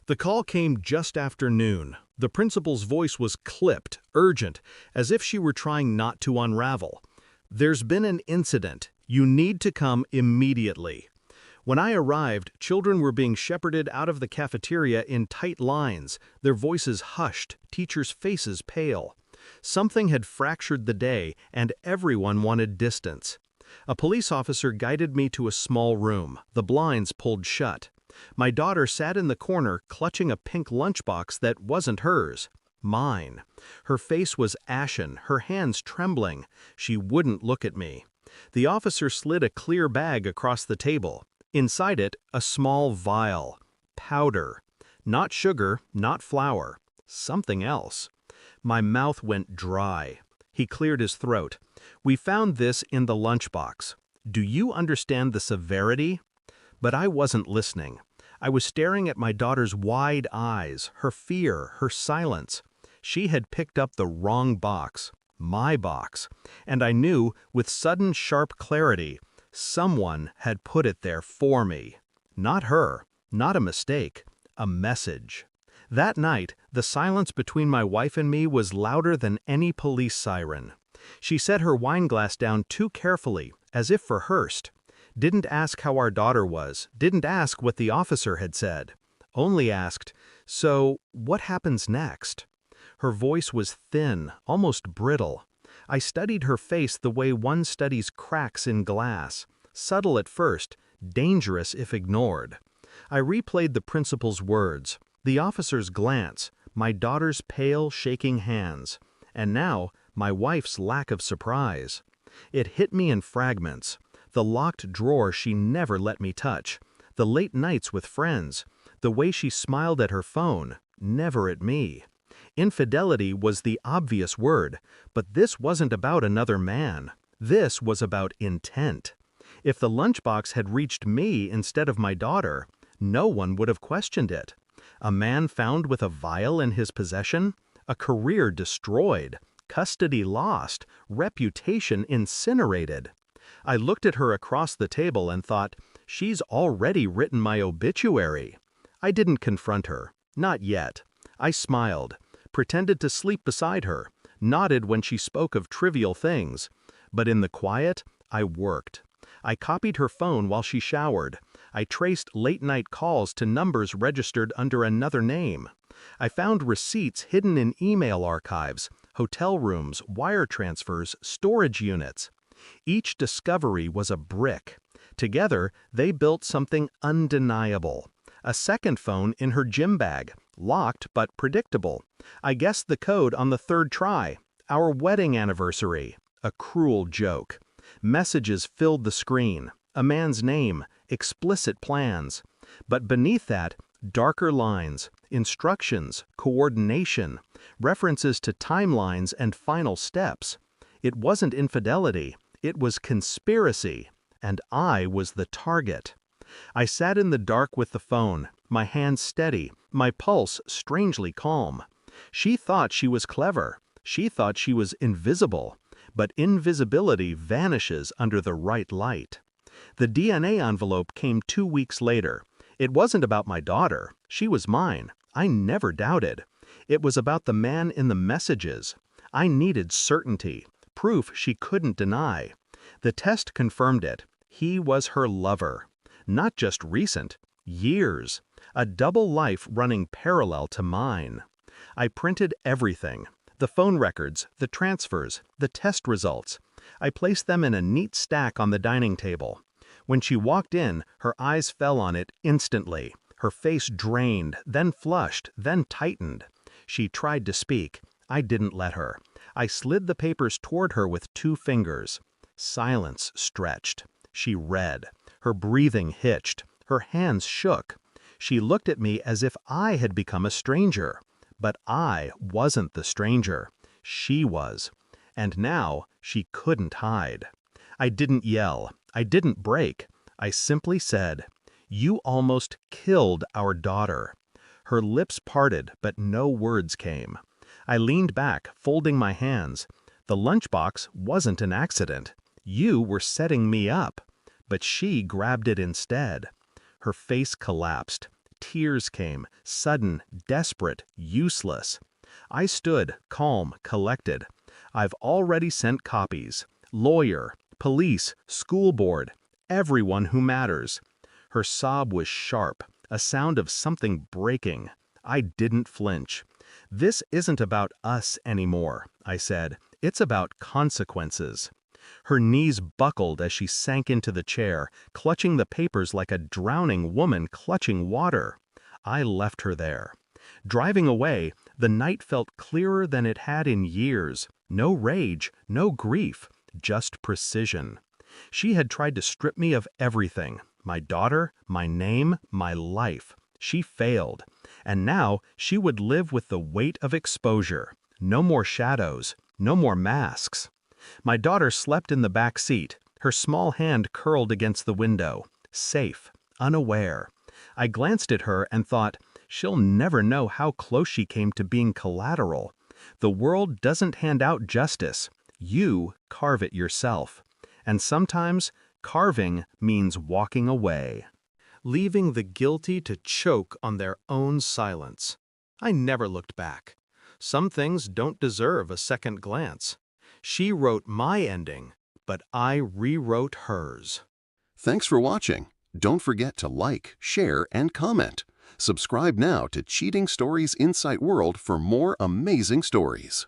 The call came just after noon. The principal's voice was clipped, urgent, as if she were trying not to unravel. "There's been an incident. You need to come immediately." When I arrived, children were being shepherded out of the cafeteria in tight lines, their voices hushed, teachers' faces pale. Something had fractured the day, and everyone wanted distance. A police officer guided me to a small room, the blinds pulled shut. My daughter sat in the corner clutching a pink lunchbox that wasn't hers. Mine. Her face was ashen, her hands trembling. She wouldn't look at me. The officer slid a clear bag across the table. Inside it, a small vial. Powder. Not sugar, not flour. Something else. My mouth went dry. He cleared his throat. "We found this in the lunchbox. Do you understand the severity?" But I wasn't listening. I was staring at my daughter's wide eyes, her fear, her silence. She had picked up the wrong box, my box, and I knew, with sudden sharp clarity, someone had put it there for me. Not her, not a mistake, a message. That night, the silence between my wife and me was louder than any police siren. She set her wine glass down too carefully, as if rehearsed. Didn't ask how our daughter was, didn't ask what the officer had said. Only asked, "So, what happens next?" Her voice was thin, almost brittle. I studied her face the way one studies cracks in glass. Subtle at first, dangerous if ignored. I replayed the principal's words, the officer's glance, my daughter's pale, shaking hands, and now my wife's lack of surprise. It hit me in fragments. The locked drawer she never let me touch, the late nights with friends, the way she smiled at her phone, never at me. Infidelity was the obvious word, but this wasn't about another man. This was about intent. If the lunchbox had reached me instead of my daughter, no one would have questioned it. A man found with a vial in his possession, a career destroyed, custody lost, reputation incinerated. I looked at her across the table and thought, she's already written my obituary. I didn't confront her, not yet. I smiled, pretended to sleep beside her, nodded when she spoke of trivial things. But in the quiet, I worked. I copied her phone while she showered. I traced late-night calls to numbers registered under another name. I found receipts hidden in email archives, hotel rooms, wire transfers, storage units. Each discovery was a brick. Together, they built something undeniable. A second phone in her gym bag, locked but predictable. I guessed the code on the third try. Our wedding anniversary. A cruel joke. Messages filled the screen. A man's name. Explicit plans. But beneath that, darker lines, instructions, coordination, references to timelines and final steps. It wasn't infidelity. It was conspiracy, and I was the target. I sat in the dark with the phone, my hands steady, my pulse strangely calm. She thought she was clever. She thought she was invisible. But invisibility vanishes under the right light. The DNA envelope came 2 weeks later. It wasn't about my daughter. She was mine. I never doubted. It was about the man in the messages. I needed certainty. Proof she couldn't deny. The test confirmed it. He was her lover. Not just recent. Years. A double life running parallel to mine. I printed everything. The phone records, the transfers, the test results. I placed them in a neat stack on the dining table. When she walked in, her eyes fell on it instantly. Her face drained, then flushed, then tightened. She tried to speak. I didn't let her. I slid the papers toward her with 2 fingers. Silence stretched. She read. Her breathing hitched. Her hands shook. She looked at me as if I had become a stranger. But I wasn't the stranger. She was. And now she couldn't hide. I didn't yell. I didn't break. I simply said, "You almost killed our daughter." Her lips parted, but no words came. I leaned back, folding my hands. The lunchbox wasn't an accident. You were setting me up. But she grabbed it instead. Her face collapsed. tears came, sudden, desperate, useless. I stood, calm, collected. I've already sent copies. Lawyer, police, school board, everyone who matters. Her sob was sharp, a sound of something breaking. I didn't flinch. This isn't about us anymore, I said. It's about consequences. Her knees buckled as she sank into the chair, clutching the papers like a drowning woman clutching water. I left her there. Driving away, the night felt clearer than it had in years. No rage, no grief, just precision. She had tried to strip me of everything, my daughter, my name, my life. She failed, and now she would live with the weight of exposure. No more shadows, no more masks. My daughter slept in the back seat, her small hand curled against the window, safe, unaware. I glanced at her and thought, she'll never know how close she came to being collateral. The world doesn't hand out justice. You carve it yourself. And sometimes, carving means walking away, leaving the guilty to choke on their own silence. I never looked back. Some things don't deserve a second glance. She wrote my ending, but I rewrote hers. Thanks for watching. Don't forget to like, share, and comment. Subscribe now to Cheating Stories Insight World for more amazing stories.